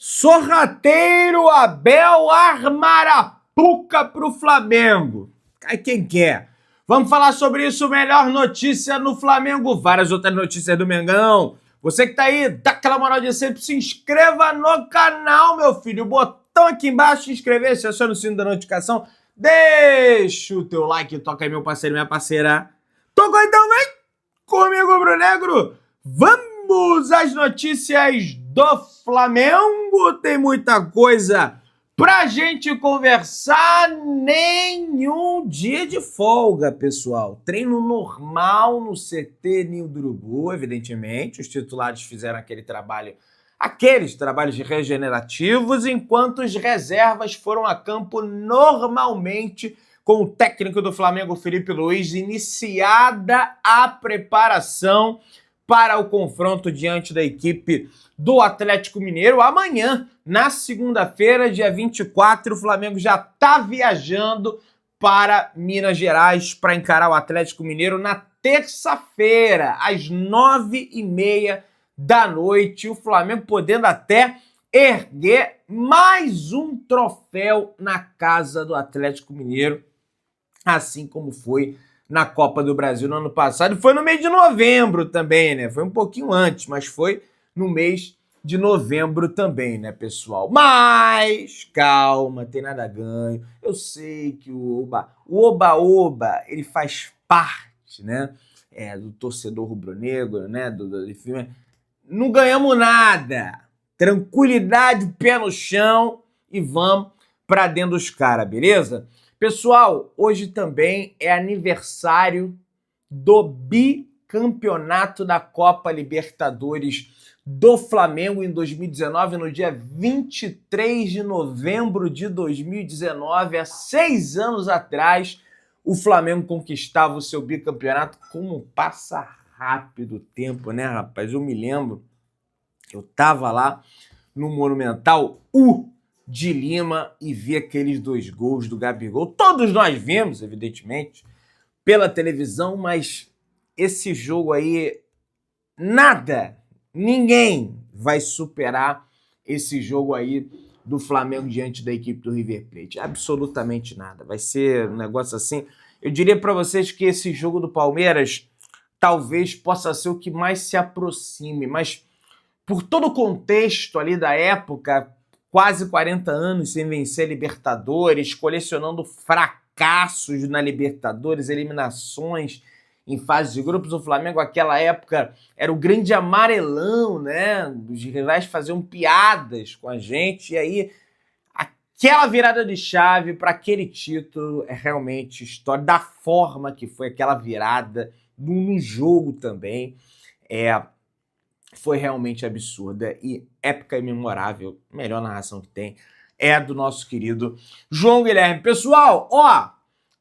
Sorrateiro Abel Armarapuca pro Flamengo. Cai quem quer. Vamos falar sobre isso, melhor notícia no Flamengo, várias outras notícias do Mengão. Você que tá aí, dá aquela moral de sempre, se inscreva no canal, meu filho. O botão aqui embaixo, inscrever-se, aciona o sino da notificação. Deixa o teu like, toca aí, meu parceiro, minha parceira. Tocou então, vem comigo, Brunegro. Vamos às notícias do Flamengo. Tem muita coisa pra gente conversar. Nenhum dia de folga, pessoal. Treino normal no CT Ninho do Urubu, evidentemente. Os titulares fizeram aqueles trabalhos regenerativos, enquanto os reservas foram a campo normalmente com o técnico do Flamengo, Felipe Luiz, iniciada a preparação para o confronto diante da equipe do Atlético Mineiro. Amanhã, na segunda-feira, dia 24, o Flamengo já está viajando para Minas Gerais para encarar o Atlético Mineiro na terça-feira, às 9h30 da noite. O Flamengo podendo até erguer mais um troféu na casa do Atlético Mineiro, assim como foi na Copa do Brasil no ano passado. Foi no mês de novembro também, né? Foi um pouquinho antes, mas foi no mês de novembro também, né, pessoal? Mas, calma, tem nada ganho. Eu sei que o Oba-Oba, ele faz parte, né, do torcedor rubro-negro, né, enfim, não ganhamos nada. Tranquilidade, pé no chão e vamos pra dentro dos caras, beleza? Pessoal, hoje também é aniversário do bicampeonato da Copa Libertadores do Flamengo em 2019, no dia 23 de novembro de 2019, há 6 anos atrás, o Flamengo conquistava o seu bicampeonato. Como passa rápido o tempo, né, rapaz? Eu me lembro, eu tava lá no Monumental, de Lima, e vi aqueles 2 gols do Gabigol. Todos nós vimos, evidentemente, pela televisão, mas esse jogo aí, ninguém vai superar esse jogo aí do Flamengo diante da equipe do River Plate. Absolutamente nada. Vai ser um negócio assim. Eu diria para vocês que esse jogo do Palmeiras talvez possa ser o que mais se aproxime, mas por todo o contexto ali da época, quase 40 anos sem vencer a Libertadores, colecionando fracassos na Libertadores, eliminações em fase de grupos. O Flamengo, naquela época, era o grande amarelão, né? Os rivais faziam piadas com a gente, e aí aquela virada de chave para aquele título é realmente história, da forma que foi aquela virada, no jogo também, foi realmente absurda e épica e memorável. Melhor narração que tem é a do nosso querido João Guilherme. Pessoal,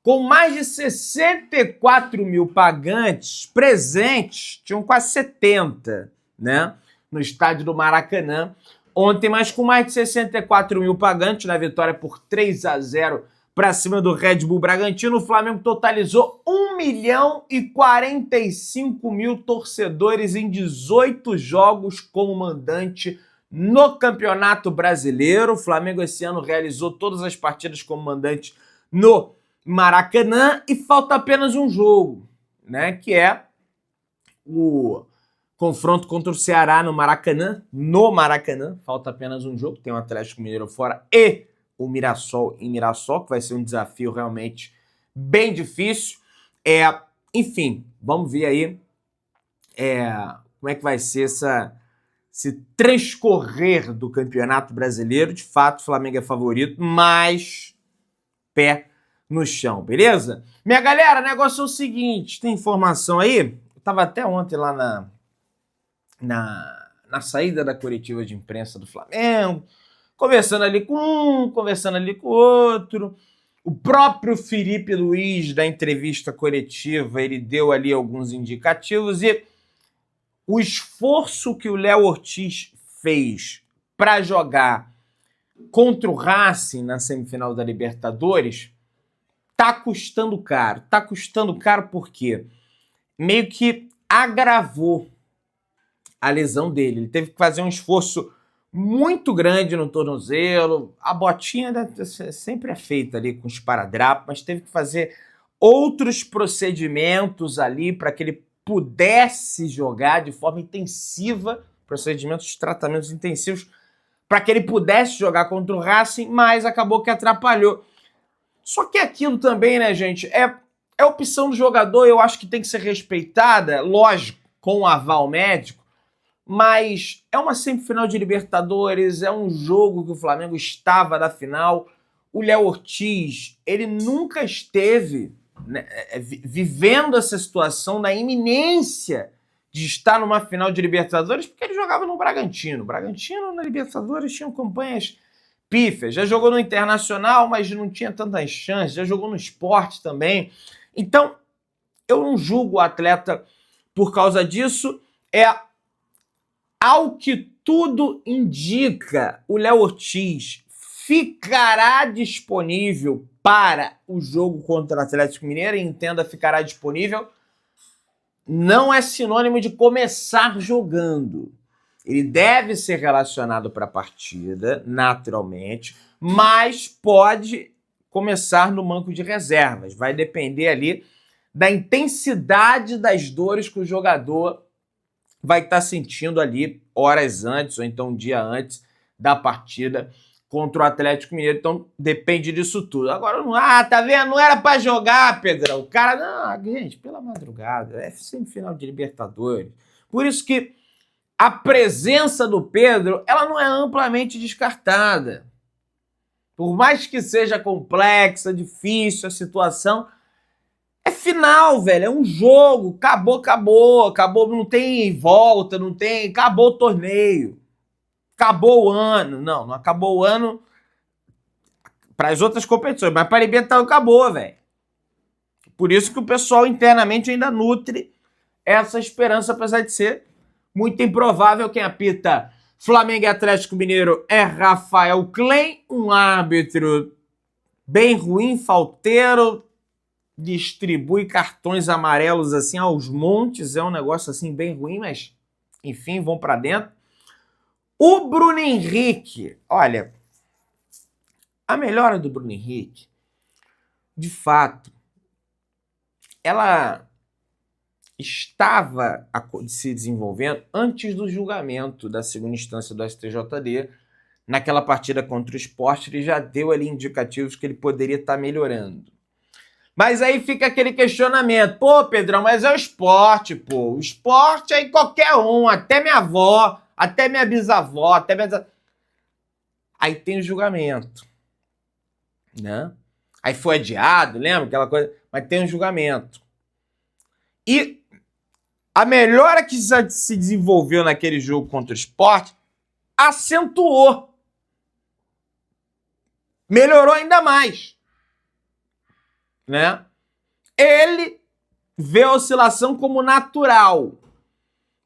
com mais de 64 mil pagantes presentes, tinham quase 70, né, no estádio do Maracanã ontem, mas com mais de 64 mil pagantes na vitória por 3-0 para cima do Red Bull Bragantino, o Flamengo totalizou 1.045.000 torcedores em 18 jogos como mandante no Campeonato Brasileiro. O Flamengo esse ano realizou todas as partidas como mandante no Maracanã e falta apenas um jogo, né, que é o confronto contra o Ceará no Maracanã. Falta apenas um jogo, tem o Atlético Mineiro fora e o Mirassol em Mirassol, que vai ser um desafio realmente bem difícil. Enfim, vamos ver aí como é que vai ser esse transcorrer do Campeonato Brasileiro. De fato, o Flamengo é favorito, mas pé no chão, beleza? Minha galera, o negócio é o seguinte, tem informação aí? Eu tava até ontem lá na saída da coletiva de imprensa do Flamengo, conversando ali com um, conversando ali com o outro. O próprio Felipe Luiz, da entrevista coletiva, ele deu ali alguns indicativos, e o esforço que o Léo Ortiz fez para jogar contra o Racing na semifinal da Libertadores tá custando caro. Tá custando caro porque meio que agravou a lesão dele. Ele teve que fazer um esforço muito grande no tornozelo. A botinha sempre é feita ali com esparadrapo, mas teve que fazer outros procedimentos ali para que ele pudesse jogar de forma intensiva, procedimentos, tratamentos intensivos, para que ele pudesse jogar contra o Racing, mas acabou que atrapalhou. Só que aquilo também, né, gente, é opção do jogador, eu acho que tem que ser respeitada, lógico, com o aval médico, mas é uma semifinal de Libertadores, é um jogo que o Flamengo estava na final. O Léo Ortiz, ele nunca esteve, né, vivendo essa situação da iminência de estar numa final de Libertadores, porque ele jogava no Bragantino. O Bragantino na Libertadores tinha campanhas pífias. Já jogou no Internacional, mas não tinha tantas chances. Já jogou no Sport também. Então, eu não julgo o atleta por causa disso. Ao que tudo indica, o Léo Ortiz ficará disponível para o jogo contra o Atlético Mineiro. Entenda, ficará disponível. Não é sinônimo de começar jogando. Ele deve ser relacionado para a partida, naturalmente, mas pode começar no banco de reservas. Vai depender ali da intensidade das dores que o jogador vai estar sentindo ali horas antes ou então um dia antes da partida contra o Atlético Mineiro. Então depende disso tudo. Agora, tá vendo? Não era para jogar, Pedrão. O cara, não, gente, pela madrugada, é semifinal de Libertadores. Por isso que a presença do Pedro, ela não é amplamente descartada. Por mais que seja complexa, difícil a situação, é final, velho, é um jogo, acabou, não tem volta, acabou o torneio, acabou o ano. Não acabou o ano para as outras competições, mas para a Libertadores acabou, velho. Por isso que o pessoal internamente ainda nutre essa esperança, apesar de ser muito improvável. Quem apita Flamengo e Atlético Mineiro é Rafael Klein, um árbitro bem ruim, falteiro, distribui cartões amarelos assim aos montes, é um negócio assim bem ruim, mas enfim, vão para dentro. O Bruno Henrique, olha, a melhora do Bruno Henrique, de fato, ela estava se desenvolvendo antes do julgamento da segunda instância do STJD. Naquela partida contra o Sport, ele já deu ali indicativos que ele poderia estar melhorando. Mas aí fica aquele questionamento. Pô, Pedrão, mas é o Sport, pô. O Sport é em qualquer um, até minha avó, até minha bisavó, até minha... Aí tem o julgamento, né? Aí foi adiado, lembra aquela coisa? Mas tem um julgamento. E a melhora que se desenvolveu naquele jogo contra o Sport acentuou. Melhorou ainda mais, né? Ele vê a oscilação como natural.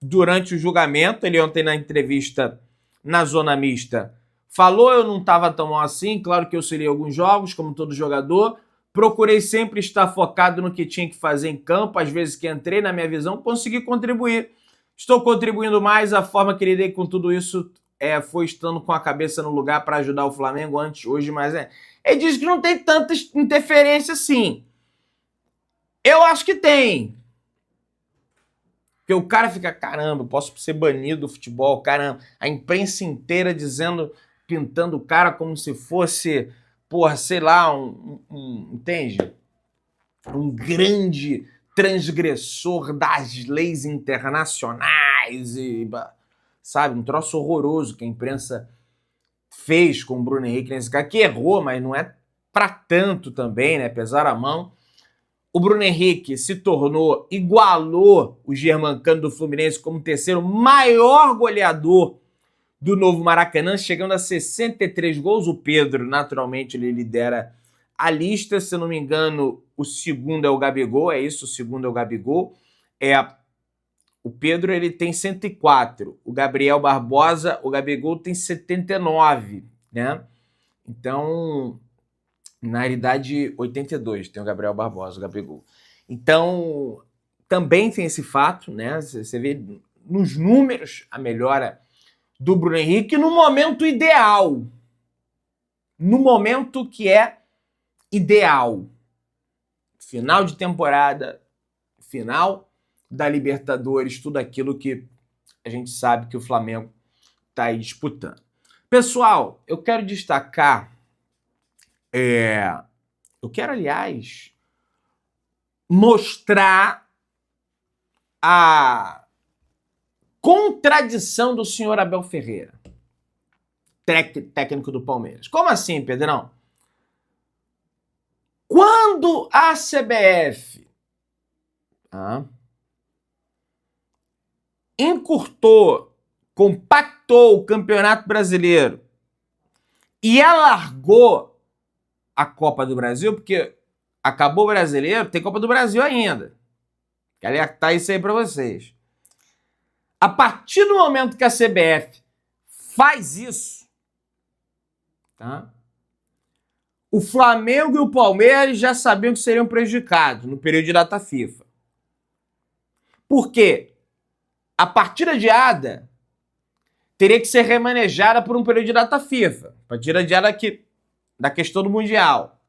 Durante o julgamento, ele ontem na entrevista na Zona Mista falou: eu não estava tão mal assim, claro que eu seria alguns jogos, como todo jogador, procurei sempre estar focado no que tinha que fazer em campo, às vezes que entrei, na minha visão, consegui contribuir. Estou contribuindo mais, a forma que lidei com tudo isso foi estando com a cabeça no lugar para ajudar o Flamengo antes, hoje, mas ele diz que não tem tanta interferência assim. Eu acho que tem. Porque o cara fica, caramba, eu posso ser banido do futebol, caramba. A imprensa inteira dizendo, pintando o cara como se fosse, porra, sei lá, entende? Um grande transgressor das leis internacionais e, sabe, um troço horroroso que a imprensa fez com o Bruno Henrique nesse cara, que errou, mas não é pra tanto também, né? Pesar a mão. O Bruno Henrique se tornou, igualou o Germancano do Fluminense como o terceiro maior goleador do novo Maracanã, chegando a 63 gols. O Pedro, naturalmente, ele lidera a lista. Se eu não me engano, o segundo é o Gabigol, é isso, o segundo é o Gabigol. O Pedro, ele tem 104. O Gabriel Barbosa, o Gabigol tem 79, né? Então, na realidade, 82, tem o Gabriel Barbosa, o Gabigol. Então, também tem esse fato, né? Você vê nos números a melhora do Bruno Henrique no momento ideal. No momento que é ideal. Final de temporada, final da Libertadores, tudo aquilo que a gente sabe que o Flamengo está aí disputando. Pessoal, eu quero destacar, eu quero, aliás, mostrar a contradição do senhor Abel Ferreira, técnico do Palmeiras. Como assim, Pedrão? Quando a CBF encurtou, compactou o Campeonato Brasileiro e alargou a Copa do Brasil, porque acabou o Brasileiro, tem Copa do Brasil ainda. Quero alertar isso aí para vocês. A partir do momento que a CBF faz isso, o Flamengo e o Palmeiras já sabiam que seriam prejudicados no período de data FIFA. Por quê? A partida adiada teria que ser remanejada por um período de data FIFA. A partida adiada aqui, da questão do Mundial.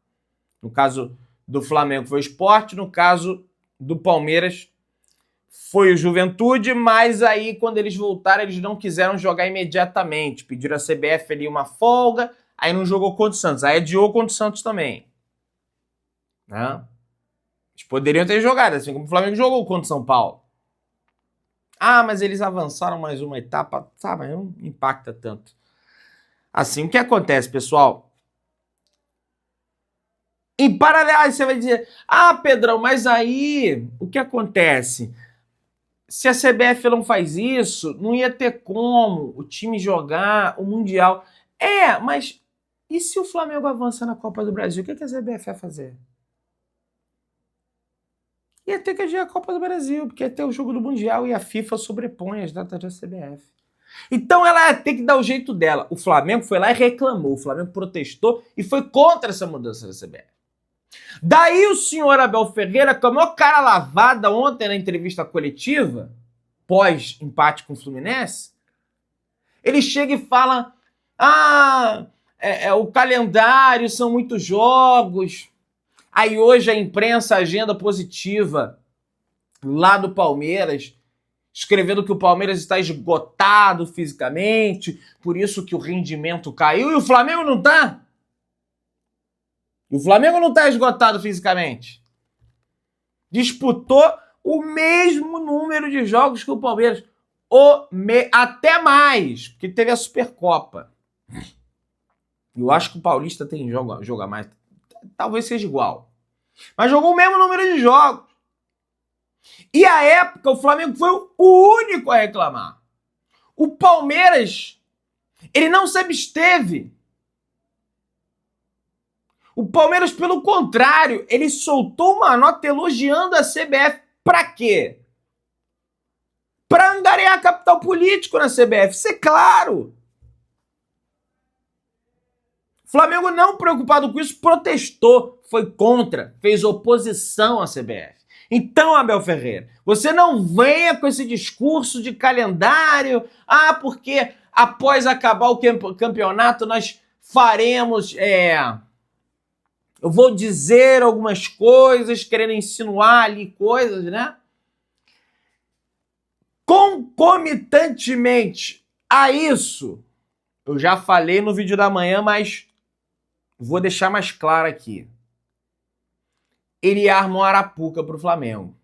No caso do Flamengo foi o Sport, no caso do Palmeiras foi o Juventude, mas aí quando eles voltaram eles não quiseram jogar imediatamente. Pediram a CBF ali uma folga, aí não jogou contra o Santos. Aí adiou contra o Santos também. Eles poderiam ter jogado, assim como o Flamengo jogou contra o São Paulo. Mas eles avançaram mais uma etapa. Mas não impacta tanto. Assim, o que acontece, pessoal? Em paralelo, aí você vai dizer, Pedrão, mas aí o que acontece? Se a CBF não faz isso, não ia ter como o time jogar o Mundial. Mas e se o Flamengo avança na Copa do Brasil? O que a CBF vai fazer? Ia ter que adiar a Copa do Brasil, porque ia ter o jogo do Mundial e a FIFA sobrepõe as datas da CBF. Então ela ia ter que dar o jeito dela. O Flamengo foi lá e reclamou, o Flamengo protestou e foi contra essa mudança da CBF. Daí o senhor Abel Ferreira, com a maior cara lavada ontem na entrevista coletiva, pós-empate com o Fluminense, ele chega e fala, o calendário, são muitos jogos. Aí hoje a imprensa, agenda positiva lá do Palmeiras, escrevendo que o Palmeiras está esgotado fisicamente, por isso que o rendimento caiu, e o Flamengo não está. O Flamengo não está esgotado fisicamente. Disputou o mesmo número de jogos que o Palmeiras. Até mais, porque teve a Supercopa. Eu acho que o Paulista tem jogo a mais. Talvez seja igual. Mas jogou o mesmo número de jogos. E à época, o Flamengo foi o único a reclamar. O Palmeiras, ele não se absteve. O Palmeiras, pelo contrário, ele soltou uma nota elogiando a CBF. Pra quê? Pra angariar capital político na CBF. Isso é claro. O Flamengo, não preocupado com isso, protestou, foi contra, fez oposição à CBF. Então, Abel Ferreira, você não venha com esse discurso de calendário, porque após acabar o campeonato nós faremos, eu vou dizer algumas coisas, querendo insinuar ali coisas, né? Concomitantemente a isso, eu já falei no vídeo da manhã, mas vou deixar mais claro aqui. Ele armou Arapuca para o Flamengo.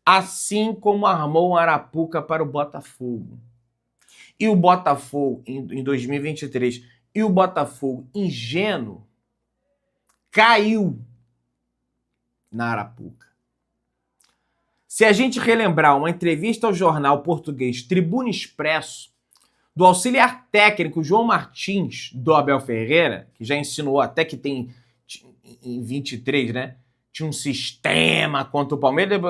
Assim como armou um Arapuca para o Botafogo. E o Botafogo, em 2023, e o Botafogo, ingênuo, caiu na Arapuca. Se a gente relembrar uma entrevista ao jornal português Tribuna Expresso, do auxiliar técnico João Martins, do Abel Ferreira, que já insinuou até que tem, em 23, né? Tinha um sistema contra o Palmeiras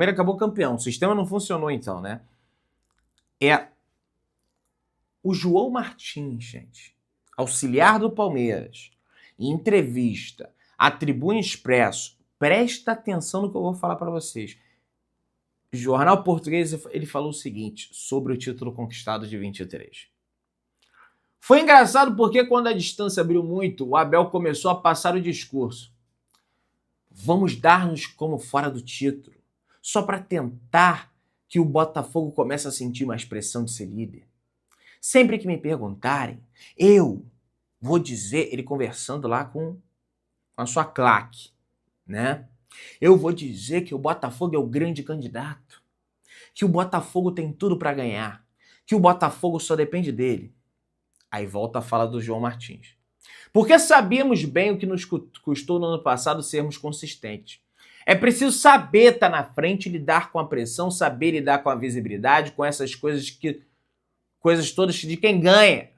acabou campeão. O sistema não funcionou então, né? O João Martins, gente, auxiliar do Palmeiras, em entrevista à Tribuna Expresso, presta atenção no que eu vou falar para vocês. Jornal Português, ele falou o seguinte sobre o título conquistado de 23. Foi engraçado porque quando a distância abriu muito, o Abel começou a passar o discurso. Vamos dar-nos como fora do título, só para tentar que o Botafogo comece a sentir mais pressão de ser líder. Sempre que me perguntarem, eu vou dizer, ele conversando lá com a sua claque, né? Eu vou dizer que o Botafogo é o grande candidato, que o Botafogo tem tudo para ganhar, que o Botafogo só depende dele. Aí volta a fala do João Martins. Porque sabíamos bem o que nos custou no ano passado sermos consistentes. É preciso saber estar na frente, lidar com a pressão, saber lidar com a visibilidade, com essas coisas todas de quem ganha.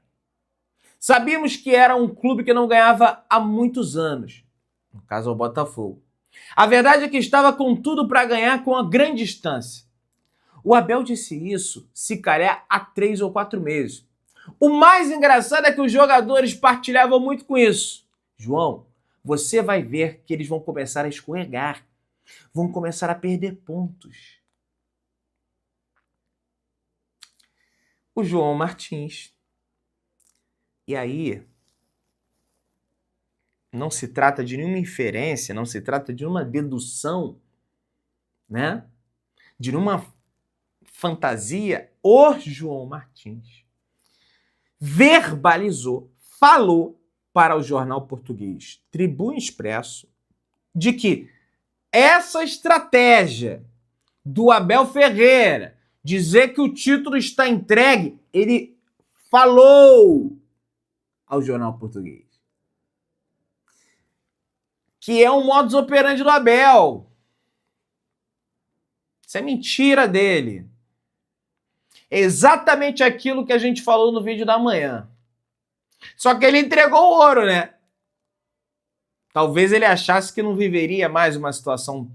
Sabíamos que era um clube que não ganhava há muitos anos. No caso, o Botafogo. A verdade é que estava com tudo para ganhar com a grande distância. O Abel disse isso, se calhar, há 3 ou 4 meses. O mais engraçado é que os jogadores partilhavam muito com isso. João, você vai ver que eles vão começar a escorregar. Vão começar a perder pontos. O João Martins. E aí, não se trata de nenhuma inferência, não se trata de uma dedução, né? De nenhuma fantasia. O João Martins verbalizou, falou para o jornal português Tribuna Expresso de que essa estratégia do Abel Ferreira dizer que o título está entregue, ele falou ao jornal português que é um modus operandi do Abel. Isso é mentira dele. É exatamente aquilo que a gente falou no vídeo da manhã. Só que ele entregou o ouro, né? Talvez ele achasse que não viveria mais uma situação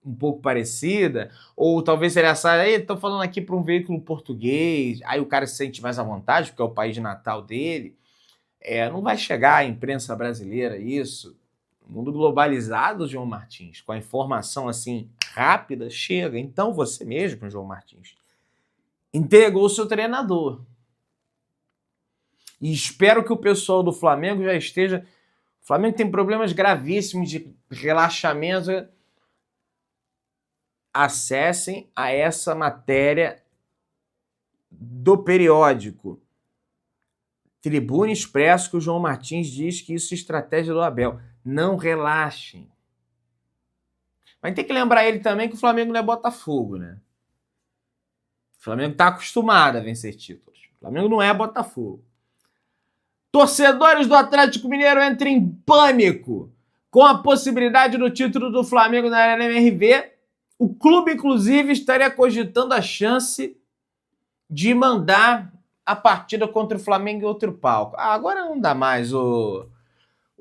um pouco parecida, ou talvez ele achasse, estou falando aqui para um veículo português, aí o cara se sente mais à vontade, porque é o país natal dele. Não vai chegar à imprensa brasileira isso. No mundo globalizado, João Martins, com a informação assim rápida, chega. Então você mesmo, João Martins, entregou o seu treinador. E espero que o pessoal do Flamengo já esteja... O Flamengo tem problemas gravíssimos de relaxamento. Acessem a essa matéria do periódico Tribuna Expresso, que o João Martins diz que isso é estratégia do Abel. Não relaxem. Mas tem que lembrar ele também que o Flamengo não é Botafogo, né? O Flamengo está acostumado a vencer títulos. O Flamengo não é Botafogo. Torcedores do Atlético Mineiro entram em pânico com a possibilidade do título do Flamengo na MRV. O clube, inclusive, estaria cogitando a chance de mandar a partida contra o Flamengo em outro palco. Agora não dá mais o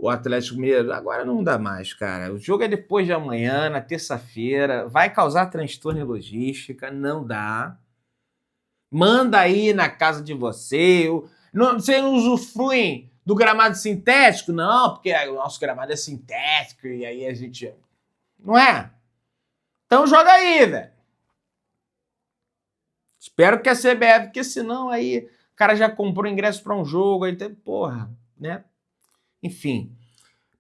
Atlético Mineiro. Agora não dá mais, cara. O jogo é depois de amanhã, na terça-feira. Vai causar transtorno em logística. Não dá. Manda aí na casa de você. Você não usufrui do gramado sintético? Não, porque o nosso gramado é sintético e aí a gente... Não é? Então joga aí, velho. Espero que a CBF, porque senão aí o cara já comprou ingresso para um jogo, aí tem... Porra, né? Enfim.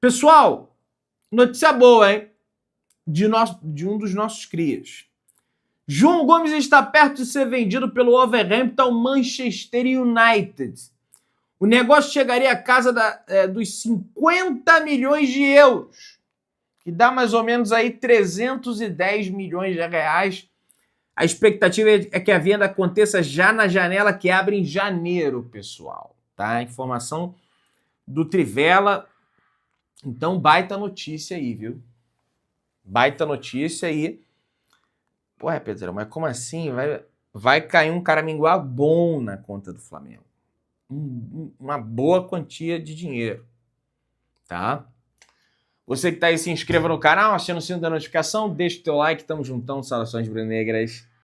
Pessoal, notícia boa, hein? De um dos nossos crias. João Gomes está perto de ser vendido pelo Wolverhampton ao Manchester United. O negócio chegaria à casa dos 50 milhões de euros, que dá mais ou menos aí 310 milhões de reais. A expectativa é que a venda aconteça já na janela que abre em janeiro, pessoal. Tá? Informação do Trivela. Então, baita notícia aí, viu? Baita notícia aí. Porra, Pedro, mas como assim? Vai cair um caraminguá bom na conta do Flamengo. Uma boa quantia de dinheiro. Tá? Você que tá aí, se inscreva no canal, aciona o sino da notificação, deixa o teu like, tamo juntão, saudações brunegras.